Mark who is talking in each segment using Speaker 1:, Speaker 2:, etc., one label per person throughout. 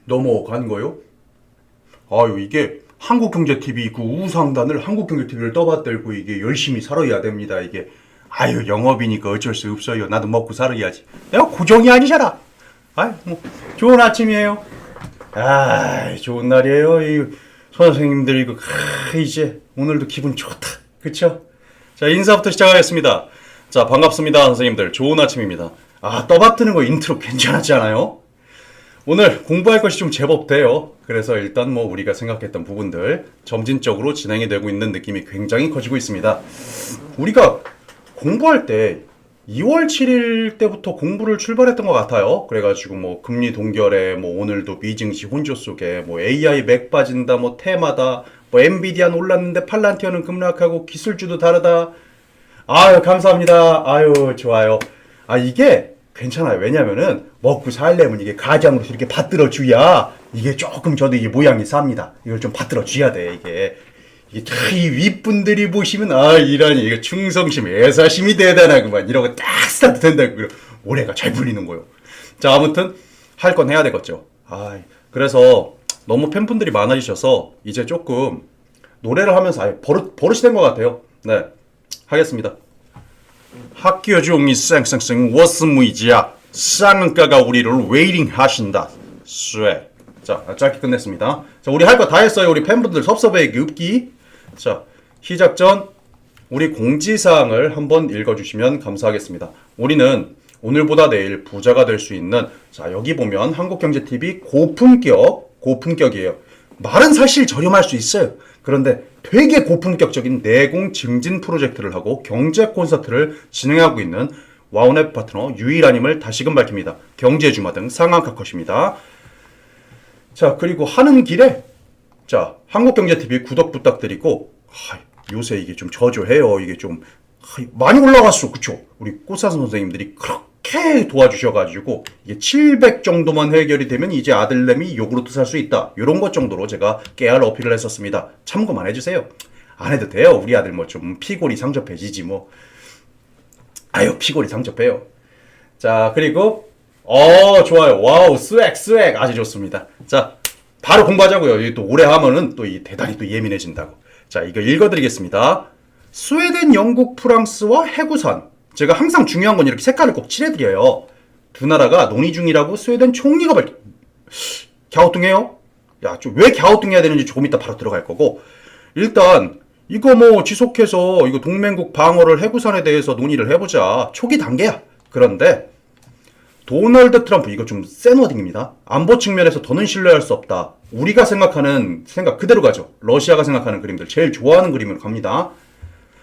Speaker 1: 넘어간 거요? 아유, 이게 한국경제TV 그 우상단을 한국경제TV를 떠받들고 이게 열심히 살아야 됩니다. 이게 아유, 영업이니까 어쩔 수 없어요. 나도 먹고 살아야지. 내가 고정이 아니잖아. 아유, 뭐 좋은 아침이에요. 아, 좋은 날이에요. 이 선생님들 이거 이제 오늘도 기분 좋다. 그쵸? 자, 인사부터 시작하겠습니다. 자, 반갑습니다, 선생님들. 좋은 아침입니다. 아, 떠받드는 거 인트로 괜찮았지 않아요? 오늘 공부할 것이 좀 제법 돼요. 그래서 일단 뭐 우리가 생각했던 부분들 점진적으로 진행이 되고 있는 느낌이 굉장히 커지고 있습니다. 우리가 공부할 때 2월 7일 때부터 공부를 출발했던 것 같아요. 그래가지고 뭐 금리 동결에 뭐 오늘도 미증시 혼조 속에 뭐 AI 맥 빠진다 뭐 테마다 뭐 엔비디아 놀랐는데 팔란티어는 급락하고 기술주도 다르다. 아유, 감사합니다. 아유, 좋아요. 아, 이게 괜찮아요. 왜냐면은 먹고 살려면 이게 가장으로서 이렇게 받들어 줘야 이게 조금 저도 이게 모양이 삽니다. 이걸 좀 받들어 줘야 돼. 이게 이 윗분들이 보시면 아, 이런 이게 충성심, 애사심이 대단하구만 이러고 딱 스타트 된다고 올해가 잘 풀리는 거요. 자, 아무튼 할 건 해야 되겠죠. 아, 그래서 너무 팬분들이 많아지셔서 이제 조금 노래를 하면서 아예 버릇이 된 것 같아요. 네, 하겠습니다. 학교 종이 쌩쌩쌩 워스무이지야 쌍은가가 우리를 웨이팅 하신다. 쇠. 자, 짧게 끝냈습니다. 자, 우리 할 거 다 했어요. 우리 팬분들 섭섭해하기 없기. 자, 시작 전 우리 공지사항을 한번 읽어주시면 감사하겠습니다. 우리는 오늘보다 내일 부자가 될 수 있는, 자, 여기 보면 한국경제TV 고품격이에요. 말은 사실 저렴할 수 있어요. 그런데 되게 고품격적인 내공 증진 프로젝트를 하고 경제 콘서트를 진행하고 있는 와우넷 파트너 유일한임을 다시금 밝힙니다. 경제주마 등 상한가 컷입니다. 자, 그리고 하는 길에 자, 한국경제TV 구독 부탁드리고, 요새 이게 좀 저조해요. 이게 좀 많이 올라갔어. 그쵸? 우리 꽃사슴 선생님들이 그렇게 도와주셔가지고 이게 700 정도만 해결이 되면 이제 아들내미 요구르트 살 수 있다. 요런 것 정도로 제가 깨알 어필을 했었습니다. 참고만 해주세요. 안 해도 돼요. 우리 아들 뭐 좀 피골이 상접해지지 뭐. 아유, 피골이 상접해요. 자, 그리고 좋아요. 와우, 스웩 아주 좋습니다. 자, 바로 공부하자고요. 이게 또 오래 하면은 또 이 대단히 또 예민해진다고. 자, 이거 읽어드리겠습니다. 스웨덴, 영국, 프랑스와 해구산. 제가 항상 중요한 건 이렇게 색깔을 꼭 칠해드려요. 두 나라가 논의 중이라고 스웨덴 총리가 갸우뚱해요? 야, 좀 왜 갸우뚱해야 되는지 조금 이따 바로 들어갈 거고. 일단 이거 뭐 지속해서 이거 동맹국 방어를 해구산에 대해서 논의를 해보자. 초기 단계야. 그런데 도널드 트럼프, 이거 좀 센 워딩입니다. 안보 측면에서 더는 신뢰할 수 없다. 우리가 생각하는 생각 그대로 가죠. 러시아가 생각하는 그림들 제일 좋아하는 그림으로 갑니다.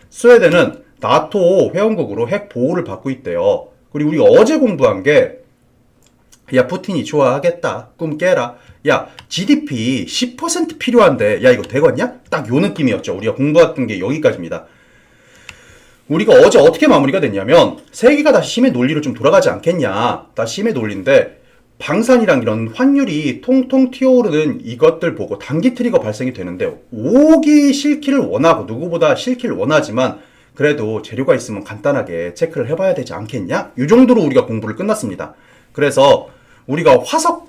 Speaker 1: 스웨덴은 나토 회원국으로 핵 보호를 받고 있대요. 그리고 우리가 어제 공부한 게, 야, 푸틴이 좋아하겠다. 꿈 깨라. 야, GDP 10% 필요한데, 야, 이거 되겠냐? 딱 요 느낌이었죠. 우리가 공부했던 게 여기까지입니다. 우리가 어제 어떻게 마무리가 됐냐면, 세계가 다시 힘의 논리로 좀 돌아가지 않겠냐. 다시 힘의 논리인데, 방산이랑 이런 환율이 통통 튀어오르는 이것들 보고 단기 트리거 발생이 되는데, 5기 실기를 원하고 누구보다 실기를 원하지만 그래도 재료가 있으면 간단하게 체크를 해봐야 되지 않겠냐? 이 정도로 우리가 공부를 끝났습니다. 그래서 우리가 화석,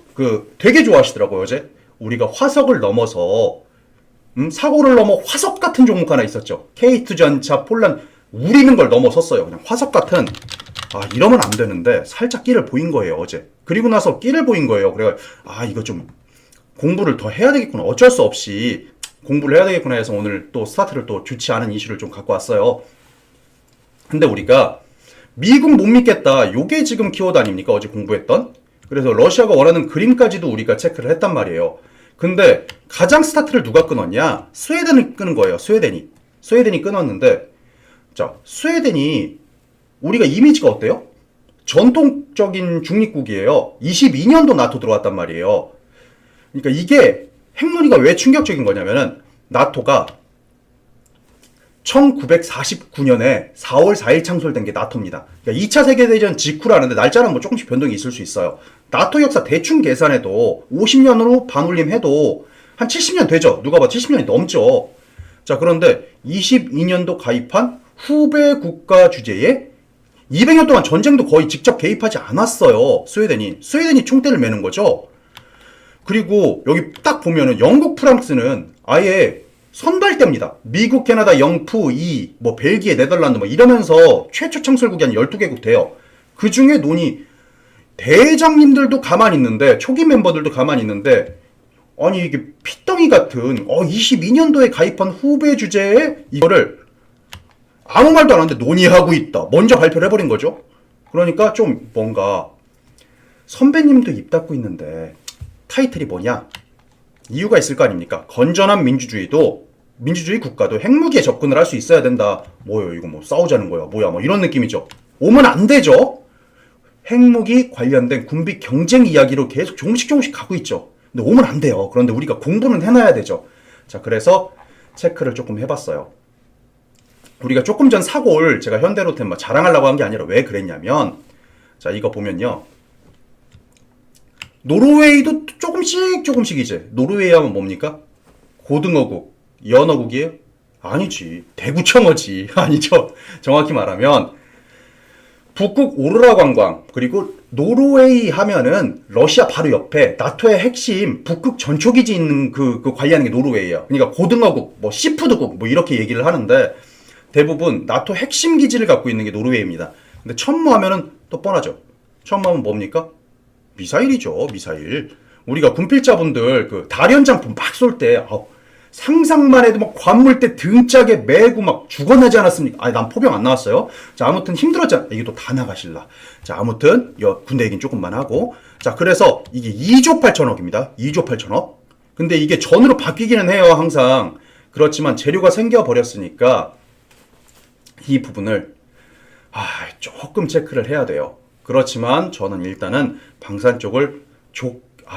Speaker 1: 되게 좋아하시더라고요, 어제. 우리가 화석을 넘어서, 사고를 넘어 화석 같은 종목 하나 있었죠. K2전차, 폴란, 우리는 걸 넘어섰어요. 그냥 화석 같은, 이러면 안 되는데 살짝 끼를 보인 거예요, 어제. 그리고 나서 끼를 보인 거예요. 그래서 이거 좀 공부를 더 해야 되겠구나. 어쩔 수 없이 공부를 해야 되겠구나 해서 오늘 또 스타트를 또 좋지 않은 이슈를 좀 갖고 왔어요. 근데 우리가 미국 못 믿겠다. 요게 지금 키워드 아닙니까? 어제 공부했던. 그래서 러시아가 원하는 그림까지도 우리가 체크를 했단 말이에요. 근데 가장 스타트를 누가 끊었냐? 스웨덴이 끊은 거예요. 스웨덴이 끊었는데, 자, 스웨덴이 우리가 이미지가 어때요? 전통적인 중립국이에요. 22년도 나토 들어왔단 말이에요. 그러니까 이게 핵논의가 왜 충격적인 거냐면은, 나토가 1949년에 4월 4일 창설된 게 나토입니다. 그러니까 2차 세계대전 직후라는데 날짜는 뭐 조금씩 변동이 있을 수 있어요. 나토 역사 대충 계산해도 50년으로 반올림해도 한 70년 되죠. 누가 봐 70년이 넘죠. 자, 그런데 22년도 가입한 후배 국가 주제에 200년 동안 전쟁도 거의 직접 개입하지 않았어요. 스웨덴이 총대를 매는 거죠. 그리고 여기 딱 보면은 영국, 프랑스는 아예 선발대입니다. 미국, 캐나다, 영프, 뭐 벨기에, 네덜란드 뭐 이러면서 최초 창설국이 한 12개국 돼요. 그 중에 논이 대장님들도 가만히 있는데, 초기 멤버들도 가만히 있는데, 아니 이게 피덩이 같은 22년도에 가입한 후배 주제에 이거를 아무 말도 안 하는데 논의하고 있다. 먼저 발표를 해버린 거죠. 그러니까 좀 뭔가 선배님도 입 닫고 있는데 타이틀이 뭐냐? 이유가 있을 거 아닙니까? 건전한 민주주의 국가도 핵무기에 접근을 할 수 있어야 된다. 뭐요? 이거 뭐 싸우자는 거야? 뭐야? 뭐 이런 느낌이죠. 오면 안 되죠. 핵무기 관련된 군비 경쟁 이야기로 계속 조금씩 가고 있죠. 근데 오면 안 돼요. 그런데 우리가 공부는 해놔야 되죠. 자, 그래서 체크를 조금 해봤어요. 우리가 조금 전 사고를 제가 현대로템 뭐 자랑하려고 한 게 아니라 왜 그랬냐면, 자, 이거 보면요. 노르웨이도 조금씩 이제 노르웨이 하면 뭡니까? 고등어국, 연어국이에요? 아니지. 대구청어지. 아니죠. 정확히 말하면 북극 오로라 관광, 그리고 노르웨이 하면은 러시아 바로 옆에 나토의 핵심 북극 전초기지 있는 그 관리하는 게 노르웨이야. 그러니까 고등어국, 뭐 시푸드국 뭐 이렇게 얘기를 하는데 대부분 나토 핵심 기지를 갖고 있는 게 노르웨이입니다. 근데 천무하면은 또 뻔하죠. 천무하면 뭡니까? 미사일이죠. 미사일. 우리가 군필자분들 그 달연장품 막 쏠 때 상상만 해도 막 관물대 등짝에 메고 막 죽어나지 않았습니까? 아니 난 포병 안 나왔어요. 자, 아무튼 힘들었잖아. 이게 또 다 나가실라. 자, 아무튼 군대 얘기는 조금만 하고, 자, 그래서 이게 2조 8천억입니다. 2조 8천억. 근데 이게 전으로 바뀌기는 해요. 항상. 그렇지만 재료가 생겨버렸으니까 이 부분을 조금 체크를 해야 돼요. 그렇지만 저는 일단은 방산 쪽을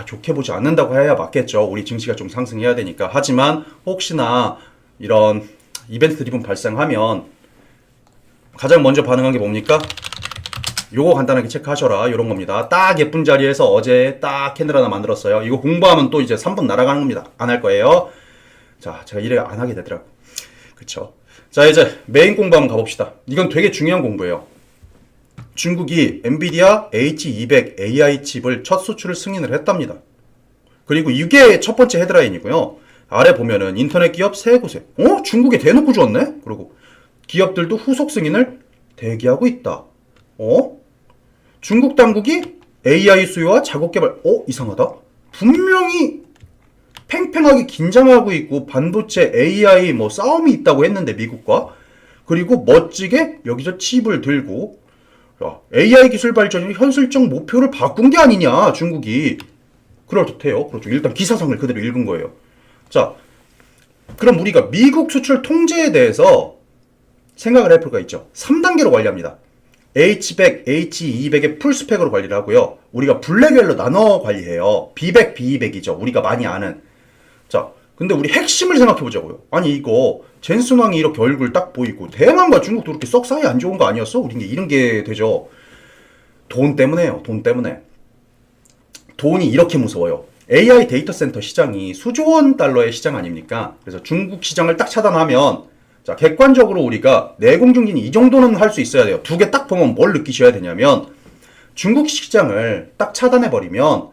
Speaker 1: 좋게 보지 않는다고 해야 맞겠죠. 우리 증시가 좀 상승해야 되니까. 하지만 혹시나 이런 이벤트 드리븐 발생하면 가장 먼저 반응한 게 뭡니까? 요거 간단하게 체크하셔라. 요런 겁니다. 딱 예쁜 자리에서 어제 딱 캔들 하나 만들었어요. 이거 공부하면 또 이제 3분 날아가는 겁니다. 안 할 거예요. 자, 제가 이래 안 하게 되더라고. 그쵸? 자, 이제 메인 공부 한번 가봅시다. 이건 되게 중요한 공부예요. 중국이 엔비디아 H200 AI 칩을 첫 수출을 승인을 했답니다. 그리고 이게 첫 번째 헤드라인이고요. 아래 보면은 인터넷 기업 세 곳에 중국에 대놓고 주었네? 그리고 기업들도 후속 승인을 대기하고 있다. 중국 당국이 AI 수요와 작업 개발 이상하다. 분명히 팽팽하게 긴장하고 있고 반도체 AI 뭐 싸움이 있다고 했는데 미국과, 그리고 멋지게 여기서 칩을 들고 AI 기술 발전이 현실적 목표를 바꾼 게 아니냐 중국이. 그럴듯해요. 그렇죠. 일단 기사상을 그대로 읽은 거예요. 자, 그럼 우리가 미국 수출 통제에 대해서 생각을 할 필요가 있죠. 3단계로 관리합니다. H100, H200의 풀스펙으로 관리를 하고요. 우리가 블랙웰로 나눠 관리해요. B100, B200이죠. 우리가 많이 아는. 자, 근데 우리 핵심을 생각해 보자고요. 아니 이거 젠슨왕이 이렇게 얼굴 딱 보이고 대만과 중국도 그렇게 썩 사이 안 좋은 거 아니었어? 우린 게 이런 게 되죠. 돈 때문에요. 돈 때문에. 돈이 이렇게 무서워요. AI 데이터 센터 시장이 수조 원 달러의 시장 아닙니까? 그래서 중국 시장을 딱 차단하면, 자, 객관적으로 우리가 내공중진이 이 정도는 할 수 있어야 돼요. 두 개 딱 보면 뭘 느끼셔야 되냐면, 중국 시장을 딱 차단해버리면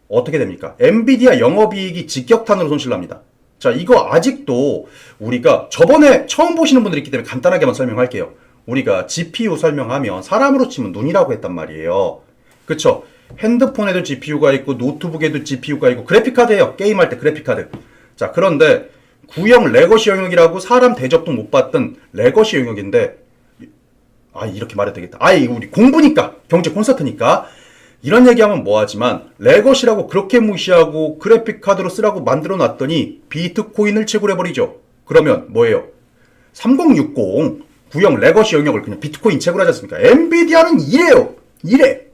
Speaker 1: 어떻게 됩니까? 엔비디아 영업이익이 직격탄으로 손실납니다. 자, 이거 아직도 우리가 저번에 처음 보시는 분들이 있기 때문에 간단하게만 설명할게요. 우리가 GPU 설명하면 사람으로 치면 눈이라고 했단 말이에요. 그쵸? 핸드폰에도 GPU가 있고 노트북에도 GPU가 있고 그래픽카드예요. 게임할 때 그래픽카드. 자, 그런데 구형 레거시 영역이라고 사람 대접도 못 받던 레거시 영역인데, 이렇게 말해도 되겠다. 이거 우리 공부니까, 경제 콘서트니까 이런 얘기하면 뭐하지만 레거시라고 그렇게 무시하고 그래픽카드로 쓰라고 만들어 놨더니 비트코인을 채굴해버리죠. 그러면 뭐예요? 3060 구형 레거시 영역을 그냥 비트코인 채굴하지 않습니까? 엔비디아는 이래요. 이래.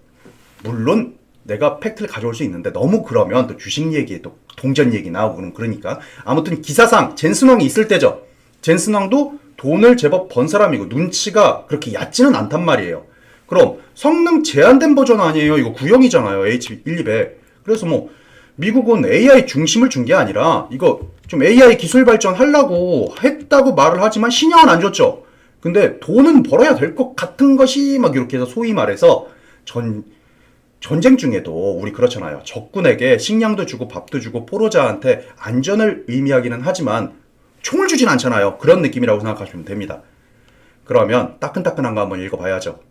Speaker 1: 물론 내가 팩트를 가져올 수 있는데 너무 그러면 또 주식 얘기에 또 동전 얘기 나오고 그러니까. 아무튼 기사상 젠슨왕이 있을 때죠. 젠슨왕도 돈을 제법 번 사람이고 눈치가 그렇게 얕지는 않단 말이에요. 그럼 성능 제한된 버전 아니에요? 이거 구형이잖아요. H1200. 그래서 뭐 미국은 AI 중심을 준 게 아니라 이거 좀 AI 기술 발전하려고 했다고 말을 하지만 신형은 안 줬죠. 근데 돈은 벌어야 될 것 같은 것이 막 이렇게 해서 소위 말해서 전쟁 중에도 우리 그렇잖아요. 적군에게 식량도 주고 밥도 주고 포로자한테 안전을 의미하기는 하지만 총을 주진 않잖아요. 그런 느낌이라고 생각하시면 됩니다. 그러면 따끈따끈한 거 한번 읽어봐야죠.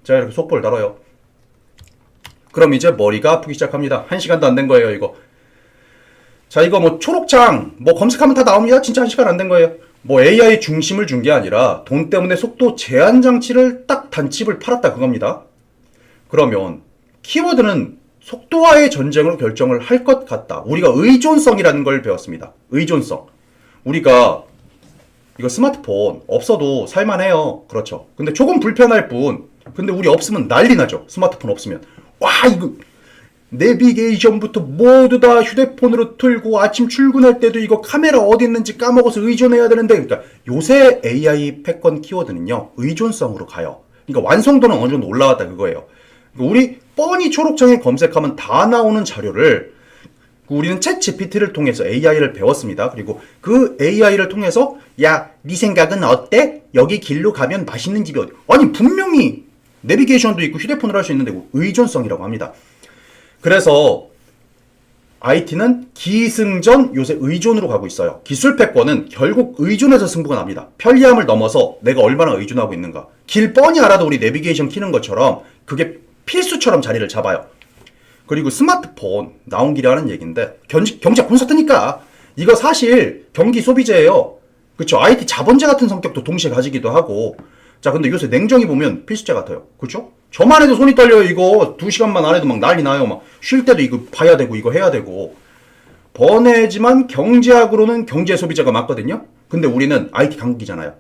Speaker 1: 자, 이렇게 속보를 달아요. 그럼 이제 머리가 아프기 시작합니다. 1시간도 안 된 거예요, 이거. 자, 이거 뭐 초록창 뭐 검색하면 다 나옵니다. 진짜 1시간 안 된 거예요. 뭐 AI 중심을 준 게 아니라 돈 때문에 속도 제한 장치를 딱 단칩을 팔았다 그겁니다. 그러면 키워드는 속도와의 전쟁으로 결정을 할 것 같다. 우리가 의존성이라는 걸 배웠습니다. 의존성. 우리가 이거 스마트폰 없어도 살만해요. 그렇죠. 근데 조금 불편할 뿐. 근데 우리 없으면 난리 나죠. 스마트폰 없으면. 와, 이거 내비게이션부터 모두 다 휴대폰으로 틀고 아침 출근할 때도 이거 카메라 어디 있는지 까먹어서 의존해야 되는데, 그러니까 요새 AI 패권 키워드는요 의존성으로 가요. 그러니까 완성도는 어느 정도 올라왔다 그거예요. 그러니까 우리 뻔히 초록창에 검색하면 다 나오는 자료를 우리는 챗 GPT를 통해서 AI를 배웠습니다. 그리고 그 AI를 통해서 야, 네 생각은 어때? 여기 길로 가면 맛있는 집이 어디? 아니 분명히 내비게이션도 있고 휴대폰으로 할 수 있는데 의존성이라고 합니다. 그래서 IT는 기승전 요새 의존으로 가고 있어요. 기술 패권은 결국 의존에서 승부가 납니다. 편리함을 넘어서 내가 얼마나 의존하고 있는가. 길 뻔히 알아도 우리 내비게이션 키는 것처럼 그게 필수처럼 자리를 잡아요. 그리고 스마트폰 나온 길에 하는 얘기인데 경제 콘서트니까 이거 사실 경기 소비재예요. 그렇죠. IT 자본재 같은 성격도 동시에 가지기도 하고. 자, 근데 요새 냉정히 보면 필수재 같아요. 그렇죠? 저만 해도 손이 떨려요. 이거 2시간만 안 해도 막 난리 나요. 막 쉴 때도 이거 봐야 되고 이거 해야 되고. 번외지만 경제학으로는 경제 소비자가 맞거든요. 근데 우리는 IT 강국이잖아요.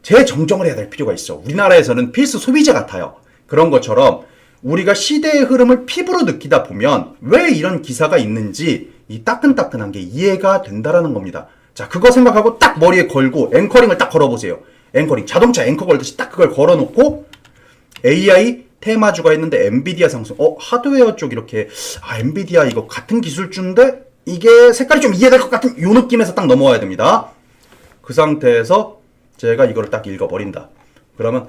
Speaker 1: 재정정을 해야 될 필요가 있어. 우리나라에서는 필수 소비재 같아요. 그런 것처럼 우리가 시대의 흐름을 피부로 느끼다 보면 왜 이런 기사가 있는지 이 따끈따끈한 게 이해가 된다라는 겁니다. 자, 그거 생각하고 딱 머리에 걸고 앵커링을 딱 걸어보세요. 앵커링, 자동차 앵커 걸듯이 딱 그걸 걸어놓고 AI 테마주가 있는데 엔비디아 상승. 하드웨어 쪽 이렇게 엔비디아 이거 같은 기술주인데 이게 색깔이 좀 이해될 것 같은 요 느낌에서 딱 넘어와야 됩니다. 그 상태에서 제가 이거를 딱 읽어버린다. 그러면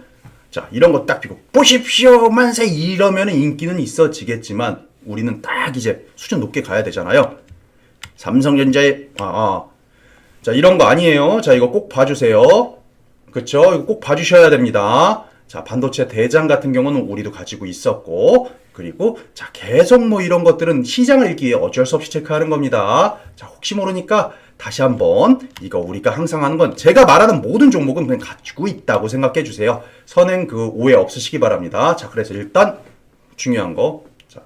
Speaker 1: 자, 이런 거 딱 피고 보십시오 만세 이러면 인기는 있어지겠지만 우리는 딱 이제 수준 높게 가야 되잖아요. 삼성전자의 자, 이런 거 아니에요. 자, 이거 꼭 봐주세요. 그쵸? 이거 꼭 봐주셔야 됩니다. 자, 반도체 대장 같은 경우는 우리도 가지고 있었고, 그리고 자, 계속 뭐 이런 것들은 시장을 읽기에 어쩔 수 없이 체크하는 겁니다. 자, 혹시 모르니까 다시 한번 이거 우리가 항상 하는 건 제가 말하는 모든 종목은 그냥 가지고 있다고 생각해 주세요. 선행 그 오해 없으시기 바랍니다. 자, 그래서 일단 중요한 거, 자,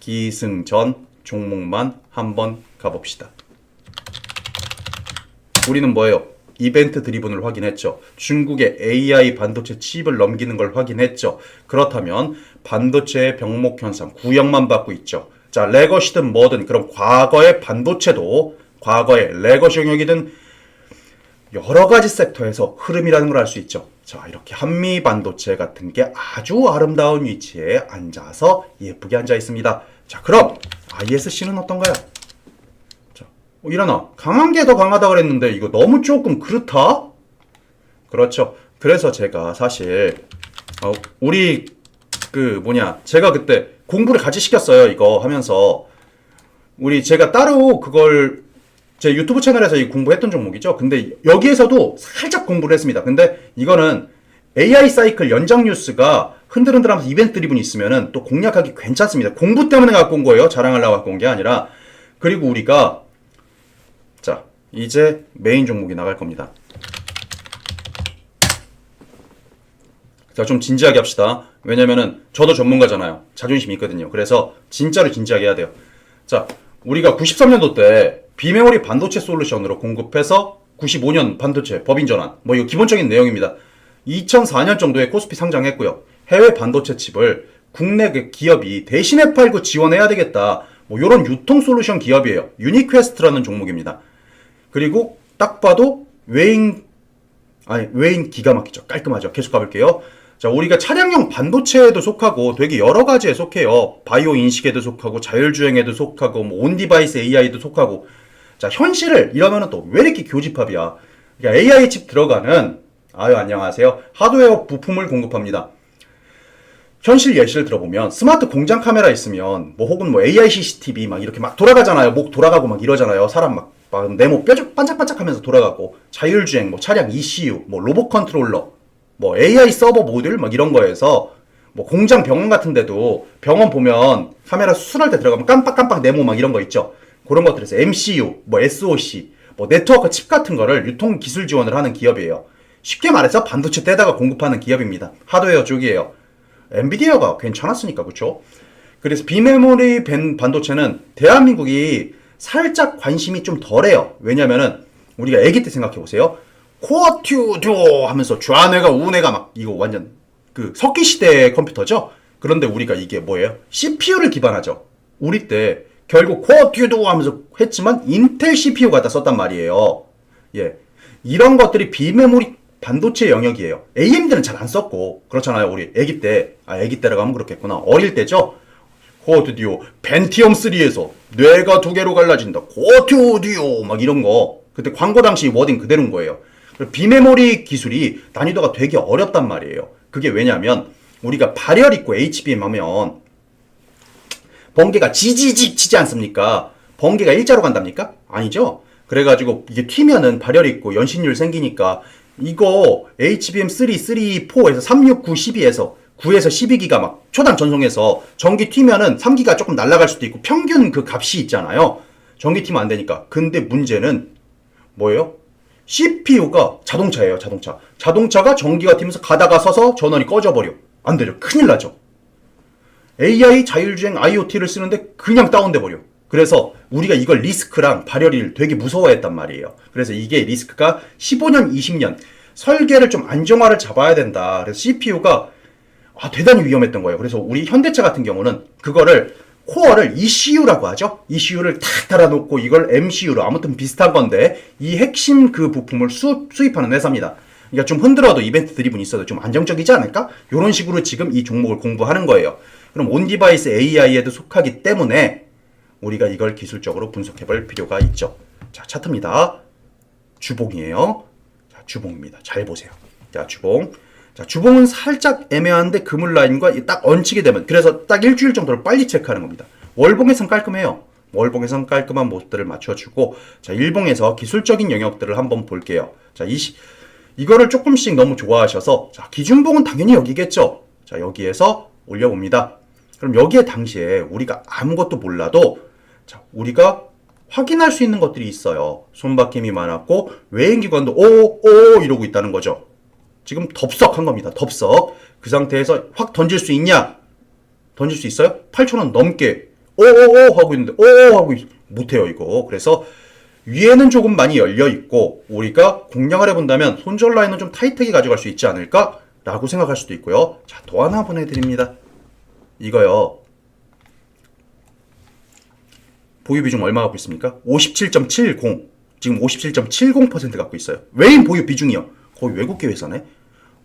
Speaker 1: 기승전 종목만 한번 가봅시다. 우리는 뭐예요? 이벤트 드리븐을 확인했죠. 중국의 AI 반도체 칩을 넘기는 걸 확인했죠. 그렇다면 반도체의 병목 현상 구역만 받고 있죠. 자, 레거시든 뭐든 그럼 과거의 반도체도 과거의 레거시 영역이든 여러 가지 섹터에서 흐름이라는 걸 알 수 있죠. 자, 이렇게 한미 반도체 같은 게 아주 아름다운 위치에 앉아서 예쁘게 앉아 있습니다. 자, 그럼 ISC는 어떤가요? 일어나. 강한 게 더 강하다 그랬는데 이거 너무 조금 그렇다? 그렇죠. 그래서 제가 사실 우리 제가 그때 공부를 같이 시켰어요. 이거 하면서 제가 따로 그걸 제 유튜브 채널에서 이 공부했던 종목이죠. 근데 여기에서도 살짝 공부를 했습니다. 근데 이거는 AI 사이클 연장 뉴스가 흔들흔들하면서 이벤트 드리븐이 있으면은 또 공략하기 괜찮습니다. 공부 때문에 갖고 온 거예요. 자랑하려고 갖고 온 게 아니라. 그리고 우리가 자, 이제 메인 종목이 나갈 겁니다. 자, 좀 진지하게 합시다. 왜냐면은 저도 전문가잖아요. 자존심이 있거든요. 그래서 진짜로 진지하게 해야 돼요. 자, 우리가 93년도 때 비메모리 반도체 솔루션으로 공급해서 95년 반도체 법인 전환. 뭐 이거 기본적인 내용입니다. 2004년 정도에 코스피 상장했고요. 해외 반도체 칩을 국내 기업이 대신에 팔고 지원해야 되겠다. 뭐 이런 유통 솔루션 기업이에요. 유니퀘스트라는 종목입니다. 그리고 딱 봐도 외인 기가 막히죠. 깔끔하죠. 계속 가볼게요. 자, 우리가 차량용 반도체에도 속하고 되게 여러 가지에 속해요. 바이오 인식에도 속하고 자율주행에도 속하고 뭐 온디바이스 AI도 속하고. 자, 현실을 이러면은 또 왜 이렇게 교집합이야. 그러니까 AI 칩 들어가는 안녕하세요. 하드웨어 부품을 공급합니다. 현실 예시를 들어보면 스마트 공장 카메라 있으면 뭐 혹은 뭐 AI CCTV 막 이렇게 막 돌아가잖아요. 목 돌아가고 막 이러잖아요. 사람 막 내 목 뾰족 반짝반짝하면서 돌아가고 자율주행 뭐 차량 ECU 뭐 로봇 컨트롤러 뭐 AI 서버 모듈 막 이런 거에서 뭐 공장 병원 같은 데도 병원 보면 카메라 수술할 때 들어가면 깜빡깜빡 네모 막 이런 거 있죠. 그런 것들에서 MCU 뭐 SoC 뭐 네트워크 칩 같은 거를 유통 기술 지원을 하는 기업이에요. 쉽게 말해서 반도체 떼다가 공급하는 기업입니다. 하드웨어 쪽이에요. 엔비디아가 괜찮았으니까 그쵸? 그래서 비메모리 반도체는 대한민국이 살짝 관심이 좀 덜해요. 왜냐면은 우리가 아기 때 생각해보세요. 코어 튜듀 하면서 좌뇌가 우뇌가 막 이거 완전 그 석기 시대의 컴퓨터죠. 그런데 우리가 이게 뭐예요? CPU를 기반하죠. 우리 때 결국 코어 튜듀 하면서 했지만 인텔 CPU 갖다 썼단 말이에요. 예, 이런 것들이 비메모리 반도체 영역이에요. AMD는 잘 안 썼고 그렇잖아요. 우리 아기 때, 아기 때라고 하면 그렇겠구나. 어릴 때죠. 코어듀오 펜티엄 3에서 뇌가 두 개로 갈라진다. 코어듀오 막 이런 거. 그때 광고 당시 워딩 그대로인 거예요. 비메모리 기술이 난이도가 되게 어렵단 말이에요. 그게 왜냐면 우리가 발열 있고 HBM 하면 번개가 지지직 치지 않습니까? 번개가 일자로 간답니까? 아니죠. 그래가지고 이게 튀면은 발열 있고 연신율 생기니까 이거 HBM3, 4에서 369, 12에서 9에서 12기가 막 초당 전송해서 전기 튀면은 3기가 조금 날아갈 수도 있고 평균 그 값이 있잖아요. 전기 튀면 안 되니까. 근데 문제는 뭐예요? CPU가 자동차예요, 자동차. 자동차가 전기가 튀면서 가다가 서서 전원이 꺼져버려. 안 되죠. 큰일 나죠. AI, 자율주행, IoT를 쓰는데 그냥 다운돼 버려. 그래서 우리가 이걸 리스크랑 발열을 되게 무서워했단 말이에요. 그래서 이게 리스크가 15년, 20년 설계를 좀 안정화를 잡아야 된다. 그래서 CPU가 대단히 위험했던 거예요. 그래서 우리 현대차 같은 경우는 그거를 코어를 ECU라고 하죠. ECU를 탁 달아놓고 이걸 MCU로 아무튼 비슷한 건데 이 핵심 그 부품을 수입하는 회사입니다. 그러니까 좀 흔들어도 이벤트 드리븐이 있어도 좀 안정적이지 않을까? 이런 식으로 지금 이 종목을 공부하는 거예요. 그럼 온디바이스 AI에도 속하기 때문에 우리가 이걸 기술적으로 분석해 볼 필요가 있죠. 자, 차트입니다. 주봉이에요. 자, 주봉입니다. 잘 보세요. 자, 주봉. 자, 주봉은 살짝 애매한데 그물 라인과 딱 얹히게 되면 그래서 딱 일주일 정도를 빨리 체크하는 겁니다. 월봉에선 깔끔해요. 월봉에선 깔끔한 모습들을 맞춰주고 자, 일봉에서 기술적인 영역들을 한번 볼게요. 자, 이거를 조금씩 너무 좋아하셔서 자, 기준봉은 당연히 여기겠죠. 자, 여기에서 올려봅니다. 그럼 여기에 당시에 우리가 아무것도 몰라도 자, 우리가 확인할 수 있는 것들이 있어요. 손바뀜이 많았고 외행기관도 오 이러고 있다는 거죠. 지금 덥석한 겁니다. 덥석. 그 상태에서 확 던질 수 있냐? 던질 수 있어요? 8,000원 넘게 오오오 하고 있는데 오오 하고 못해요 이거. 그래서 위에는 조금 많이 열려있고 우리가 공략을 해본다면 손절 라인은 좀 타이트하게 가져갈 수 있지 않을까? 라고 생각할 수도 있고요. 자, 또 하나 보내드립니다. 이거요. 보유 비중 얼마 갖고 있습니까? 57.70. 지금 57.70% 갖고 있어요. 외인 보유 비중이요. 거의 외국계 회사네.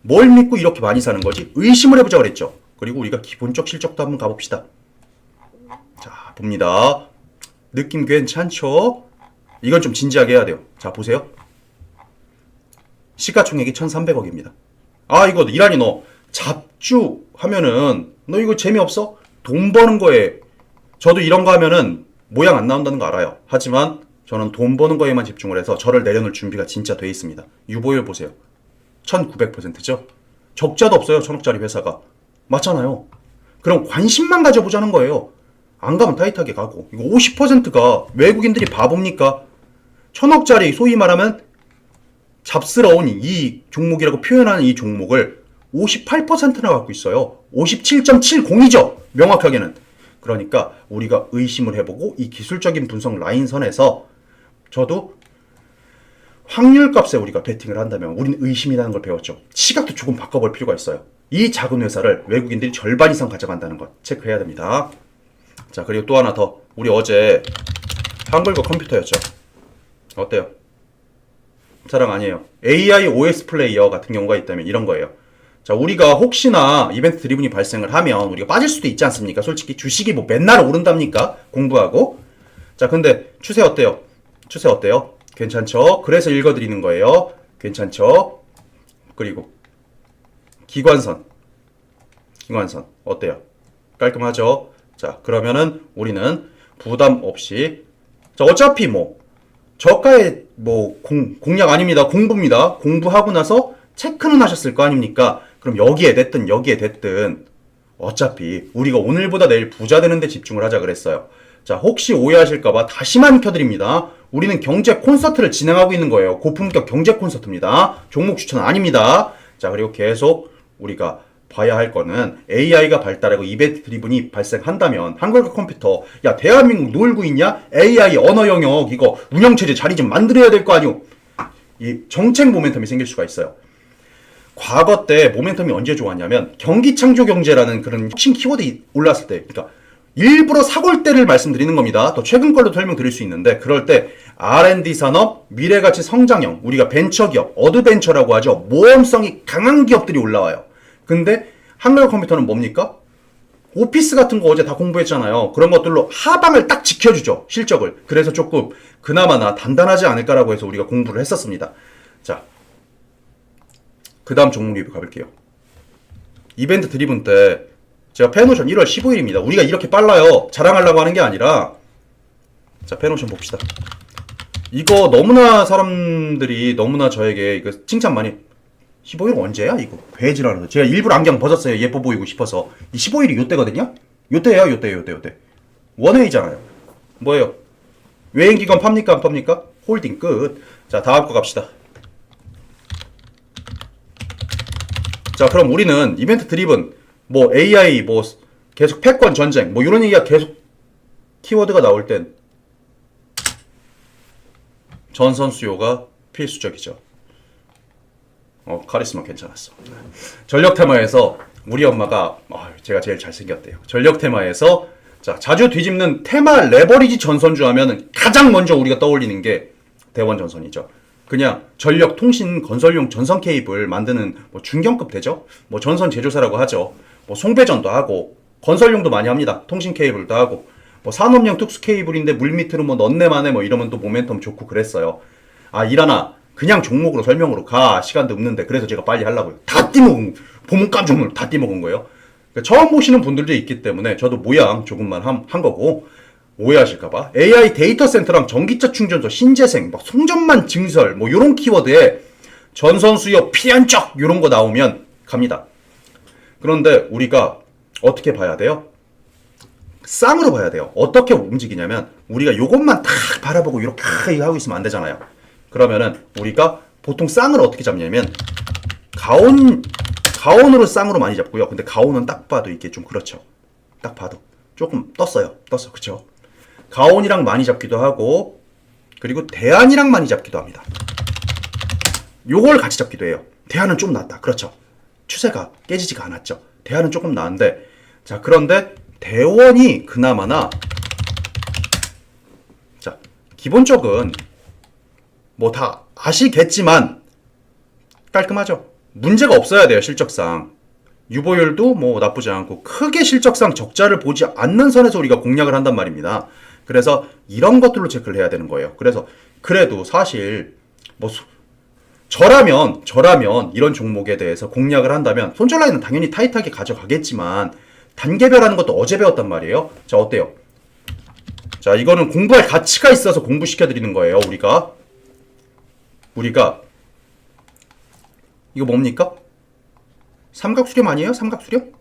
Speaker 1: 뭘 믿고 이렇게 많이 사는 거지? 의심을 해보자 그랬죠. 그리고 우리가 기본적 실적도 한번 가봅시다. 자, 봅니다. 느낌 괜찮죠? 이건 좀 진지하게 해야 돼요. 자, 보세요. 시가총액이 1,300억입니다. 이거 이란이 너 잡주 하면은 너 이거 재미없어? 돈 버는 거에 저도 이런 거 하면은 모양 안 나온다는 거 알아요. 하지만 저는 돈 버는 거에만 집중을 해서 저를 내려놓을 준비가 진짜 돼 있습니다. 유보율 보세요. 1900%죠? 적자도 없어요. 1,000억짜리 회사가. 맞잖아요. 그럼 관심만 가져보자는 거예요. 안 가면 타이트하게 가고. 이거 50%가 외국인들이 바보입니까? 1,000억짜리 소위 말하면 잡스러운 이 종목이라고 표현하는 이 종목을 58%나 갖고 있어요. 57.70이죠. 명확하게는. 그러니까 우리가 의심을 해보고 이 기술적인 분석 라인선에서 저도 확률 값에 우리가 베팅을 한다면 우리는 의심이라는 걸 배웠죠. 시각도 조금 바꿔볼 필요가 있어요. 이 작은 회사를 외국인들이 절반 이상 가져간다는 것 체크해야 됩니다. 자, 그리고 또 하나 더. 우리 어제 한글과 컴퓨터였죠. 어때요? 사랑 아니에요. AI OS 플레이어 같은 경우가 있다면 이런 거예요. 자, 우리가 혹시나 이벤트 드리븐이 발생을 하면 우리가 빠질 수도 있지 않습니까? 솔직히 주식이 뭐 맨날 오른답니까? 공부하고. 자, 근데 추세 어때요? 추세 어때요? 괜찮죠? 그래서 읽어드리는 거예요. 괜찮죠? 그리고 기관선. 이관선 어때요? 깔끔하죠? 자, 그러면은 우리는 부담 없이, 자, 어차피 뭐 저가의 뭐 공략 아닙니다. 공부입니다. 공부하고 나서 체크는 하셨을 거 아닙니까? 그럼 여기에 됐든 여기에 됐든 어차피 우리가 오늘보다 내일 부자 되는데 집중을 하자 그랬어요. 자, 혹시 오해하실까봐 다시만 켜드립니다. 우리는 경제 콘서트를 진행하고 있는 거예요. 고품격 경제 콘서트입니다. 종목 추천 아닙니다. 자, 그리고 계속 우리가 봐야 할 거는 AI가 발달하고 이벤트 드리븐이 발생한다면 한글과 컴퓨터, 야, 대한민국 놀고 있냐? AI 언어 영역 이거 운영체제 자리 좀 만들어야 될 거 아니오? 이 정책 모멘텀이 생길 수가 있어요. 과거 때 모멘텀이 언제 좋았냐면 경기 창조 경제라는 그런 혁신 키워드 올랐을 때, 그러니까 일부러 사골대를 말씀드리는 겁니다. 더 최근 걸로 설명드릴 수 있는데, 그럴 때 R&D 산업, 미래가치 성장형, 우리가 벤처기업, 어드벤처라고 하죠. 모험성이 강한 기업들이 올라와요. 근데 한글 컴퓨터는 뭡니까? 오피스 같은 거 어제 다 공부했잖아요. 그런 것들로 하방을 딱 지켜주죠. 실적을. 그래서 조금 그나마나 단단하지 않을까라고 해서 우리가 공부를 했었습니다. 자, 그 다음 종목 리뷰 가볼게요. 이벤트 드리븐 때 제가 펜오션 1월 15일입니다. 우리가 이렇게 빨라요. 자랑하려고 하는 게 아니라, 자, 펜오션 봅시다. 이거 너무나 사람들이 너무나 저에게 이거 칭찬 많이. 15일 언제야 이거? 배지라는. 제가 일부러 안경 벗었어요. 예뻐 보이고 싶어서. 이 15일이 요때거든요. 요때예요. 요때. 원웨이잖아요. 뭐예요? 외행기관 팝니까 안 팝니까? 홀딩 끝. 자, 다음 거 갑시다. 자, 그럼 우리는 이벤트 드리븐, 뭐 AI, 뭐 계속 패권 전쟁, 뭐 이런 얘기가 계속 키워드가 나올 땐 전선 수요가 필수적이죠. 카리스마 괜찮았어. 전력 테마에서 우리 엄마가, 제가 제일 잘생겼대요. 전력 테마에서, 자, 자주 뒤집는 테마 레버리지 전선주 하면은 가장 먼저 우리가 떠올리는 게 대원 전선이죠. 그냥 전력 통신 건설용 전선 케이블 만드는 뭐 중견급 되죠. 뭐 전선 제조사라고 하죠. 뭐 송배전도 하고 건설용도 많이 합니다. 통신 케이블도 하고 뭐 산업용 특수 케이블인데 물밑으로 뭐 넣네마네 뭐 이러면 또 모멘텀 좋고 그랬어요. 아, 일하나 그냥 종목으로 설명으로 가. 시간도 없는데. 그래서 제가 빨리 하려고요. 다 띠먹은, 보면 깜짝 놀라 다 띠먹은 거예요. 그러니까 처음 보시는 분들도 있기 때문에 저도 모양 조금만 한 거고, 오해하실까봐. AI 데이터 센터랑 전기차 충전소, 신재생, 막 송전만 증설, 뭐 요런 키워드에 전선 수요 피한적 요런 거 나오면 갑니다. 그런데 우리가 어떻게 봐야 돼요? 쌍으로 봐야 돼요. 어떻게 움직이냐면 우리가 요것만 딱 바라보고 이렇게 하고 있으면 안 되잖아요. 그러면은 우리가 보통 쌍을 어떻게 잡냐면 가온으로 쌍으로 많이 잡고요. 근데 가온은 딱 봐도 이게 좀 그렇죠. 딱 봐도 조금 떴어. 그쵸? 가온이랑 많이 잡기도 하고, 그리고 대안이랑 많이 잡기도 합니다. 요걸 같이 잡기도 해요. 대안은 좀 낫다. 그렇죠? 추세가 깨지지가 않았죠. 대안은 조금 나은데, 자, 그런데 대원이 그나마나, 자, 기본적은 뭐 다 아시겠지만 깔끔하죠. 문제가 없어야 돼요. 실적상 유보율도 뭐 나쁘지 않고 크게 실적상 적자를 보지 않는 선에서 우리가 공략을 한단 말입니다. 그래서 이런 것들로 체크를 해야 되는 거예요. 그래서 그래도 사실 뭐 저라면 이런 종목에 대해서 공략을 한다면 손절 라인은 당연히 타이트하게 가져가겠지만 단계별하는 것도 어제 배웠단 말이에요. 자, 어때요? 자, 이거는 공부할 가치가 있어서 공부시켜 드리는 거예요. 우리가 이거 뭡니까? 삼각수렴 아니에요? 삼각수렴?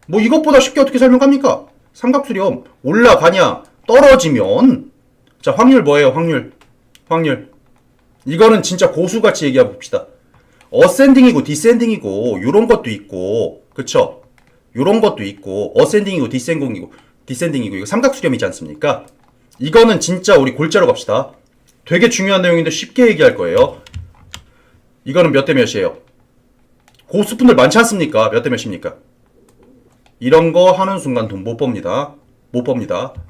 Speaker 1: 뭐 이것보다 쉽게 어떻게 설명합니까? 삼각수렴 올라가냐 떨어지면, 자, 확률 뭐예요? 확률 이거는 진짜 고수같이 얘기해 봅시다. 어센딩이고 디센딩이고 요런 것도 있고, 그쵸? 요런 것도 있고 어센딩이고 디센딩이고 이거 삼각수렴이지 않습니까? 이거는 진짜 우리 골자로 갑시다. 되게 중요한 내용인데 쉽게 얘기할 거예요. 이거는 몇 대 몇이에요? 고수분들 많지 않습니까? 몇 대 몇입니까? 이런 거 하는 순간 돈 못 법니다.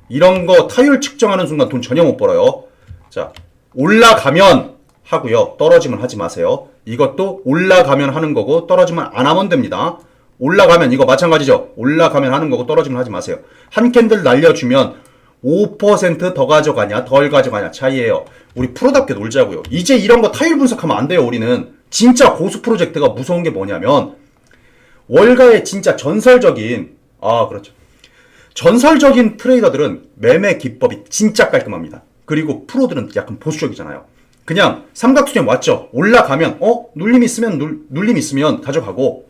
Speaker 1: 이런 거 타율 측정하는 순간 돈 전혀 못 벌어요. 자, 올라가면 하고요. 떨어지면 하지 마세요. 이것도 올라가면 하는 거고 떨어지면 안 하면 됩니다. 올라가면 이거 마찬가지죠. 올라가면 하는 거고 떨어지면 하지 마세요. 한 캔들 날려주면 5% 더 가져가냐 덜 가져가냐 차이예요. 우리 프로답게 놀자고요. 이제 이런 거 타율 분석하면 안 돼요. 우리는 진짜 고수 프로젝트가 무서운 게 뭐냐면 월가의 진짜 전설적인, 그렇죠. 전설적인 트레이더들은 매매 기법이 진짜 깔끔합니다. 그리고 프로들은 약간 보수적이잖아요. 그냥 삼각수렴 왔죠. 올라가면 눌림 있으면 가져가고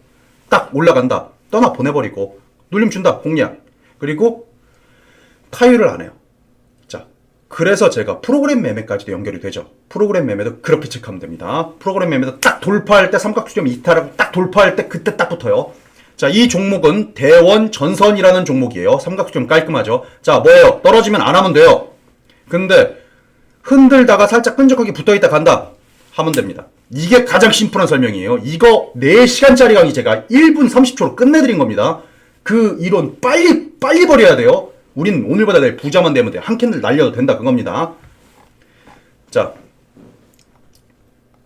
Speaker 1: 딱 올라간다. 떠나 보내버리고 눌림 준다. 공략. 그리고 타율을 안 해요. 자, 그래서 제가 프로그램 매매까지도 연결이 되죠. 프로그램 매매도 그렇게 체크하면 됩니다. 프로그램 매매도 딱 돌파할 때 삼각수렴 이탈하고 딱 돌파할 때 그때 딱 붙어요. 자, 이 종목은 대원 전선이라는 종목이에요. 삼각수렴 깔끔하죠. 자, 뭐예요? 떨어지면 안 하면 돼요. 근데 흔들다가 살짝 끈적하게 붙어있다 간다 하면 됩니다. 이게 가장 심플한 설명이에요. 이거 4시간짜리 강의 제가 1분 30초로 끝내드린 겁니다. 그 이론 빨리 버려야 돼요. 우린 오늘보다 내일 부자만 되면 돼. 한 캔들 날려도 된다 그겁니다. 자,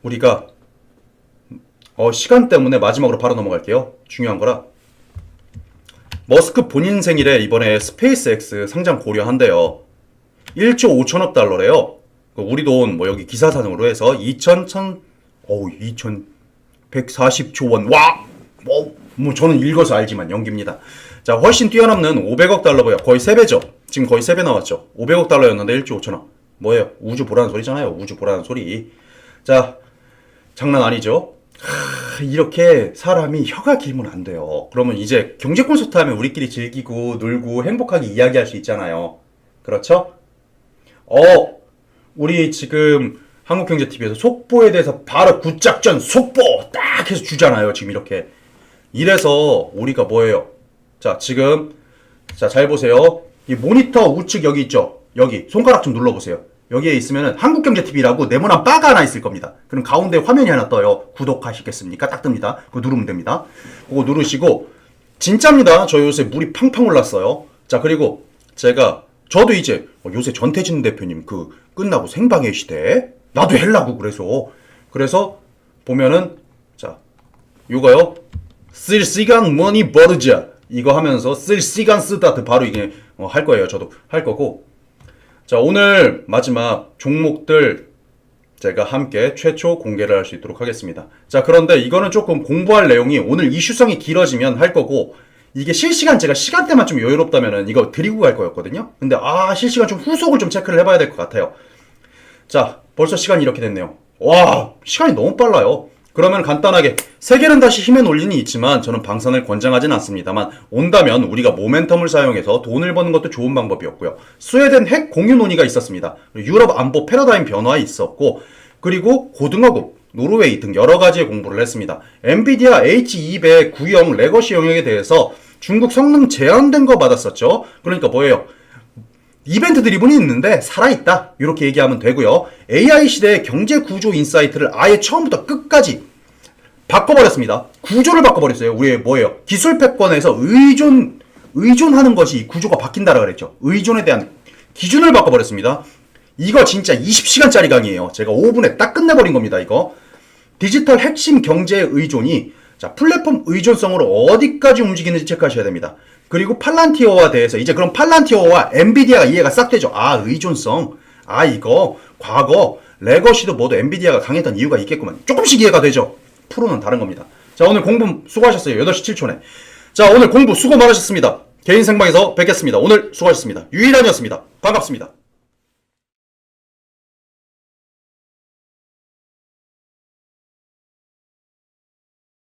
Speaker 1: 우리가 시간 때문에 마지막으로 바로 넘어갈게요. 중요한 거라. 머스크 본인 생일에 이번에 스페이스X 상장 고려한대요. 1조 5천억 달러래요. 우리 돈 여기 기사산으로 해서 2140조 원. 와! 저는 읽어서 알지만 연기입니다. 자, 훨씬 뛰어넘는 500억 달러고요. 거의 3배죠. 지금 거의 3배 나왔죠. 500억 달러였는데 1조 5천억. 뭐예요? 우주 보라는 소리잖아요. 우주 보라는 소리. 자, 장난 아니죠? 이렇게 사람이 혀가 길면 안 돼요. 그러면 이제 경제 콘서트 하면 우리끼리 즐기고 놀고 행복하게 이야기할 수 있잖아요. 그렇죠? 우리 지금 한국경제TV에서 속보에 대해서 바로 굿작전 속보 딱 해서 주잖아요. 지금 이렇게. 이래서 우리가 뭐예요? 자, 지금 잘 보세요. 이 모니터 우측 여기 있죠? 여기 손가락 좀 눌러보세요. 여기에 있으면은 한국경제TV라고 네모난 바가 하나 있을 겁니다. 그럼 가운데 화면이 하나 떠요. 구독하시겠습니까? 딱 뜹니다. 그거 누르면 됩니다. 그거 누르시고 진짜입니다. 저 요새 물이 팡팡 올랐어요. 자, 그리고 저도 이제 요새 전태진 대표님 끝나고 생방의 시대 나도 하려고 그래서 보면은 자, 요거요. 쓸 시간 머니 버르자 이거 하면서 쓸 시간 쓰다 바로 이게 할 거예요. 저도 할 거고. 자, 오늘 마지막 종목들 제가 함께 최초 공개를 할 수 있도록 하겠습니다. 자, 그런데 이거는 조금 공부할 내용이 오늘 이슈성이 길어지면 할 거고, 이게 실시간 제가 시간대만 좀 여유롭다면은 이거 드리고 갈 거였거든요. 근데 실시간 좀 후속을 좀 체크를 해봐야 될 것 같아요. 자, 벌써 시간이 이렇게 됐네요. 와, 시간이 너무 빨라요. 그러면 간단하게 세계는 다시 힘의 논리는 있지만 저는 방산을 권장하진 않습니다만, 온다면 우리가 모멘텀을 사용해서 돈을 버는 것도 좋은 방법이었고요. 스웨덴 핵 공유 논의가 있었습니다. 유럽 안보 패러다임 변화 있었고, 그리고 고등어급, 노르웨이 등 여러 가지의 공부를 했습니다. 엔비디아 H200 구형 레거시 영역에 대해서 중국 성능 제한된 거 받았었죠. 그러니까 뭐예요? 이벤트 드리븐이 있는데 살아있다 이렇게 얘기하면 되고요. AI 시대의 경제 구조 인사이트를 아예 처음부터 끝까지 바꿔버렸습니다. 구조를 바꿔버렸어요. 우리의 뭐예요? 기술 패권에서 의존하는 것이 구조가 바뀐다라 그랬죠. 의존에 대한 기준을 바꿔버렸습니다. 이거 진짜 20시간짜리 강의예요. 제가 5분에 딱 끝내버린 겁니다. 이거 디지털 핵심 경제의 의존이 플랫폼 의존성으로 어디까지 움직이는지 체크하셔야 됩니다. 그리고 팔란티어와 대해서 이제 그럼 팔란티어와 엔비디아가 이해가 싹 되죠. 의존성. 이거 과거 레거시도 모두 엔비디아가 강했던 이유가 있겠구만. 조금씩 이해가 되죠. 프로는 다른 겁니다. 자, 오늘 공부 수고하셨어요. 8시 7초네. 자, 오늘 공부 수고 많으셨습니다. 개인 생방에서 뵙겠습니다. 오늘 수고하셨습니다. 유일한이었습니다. 반갑습니다.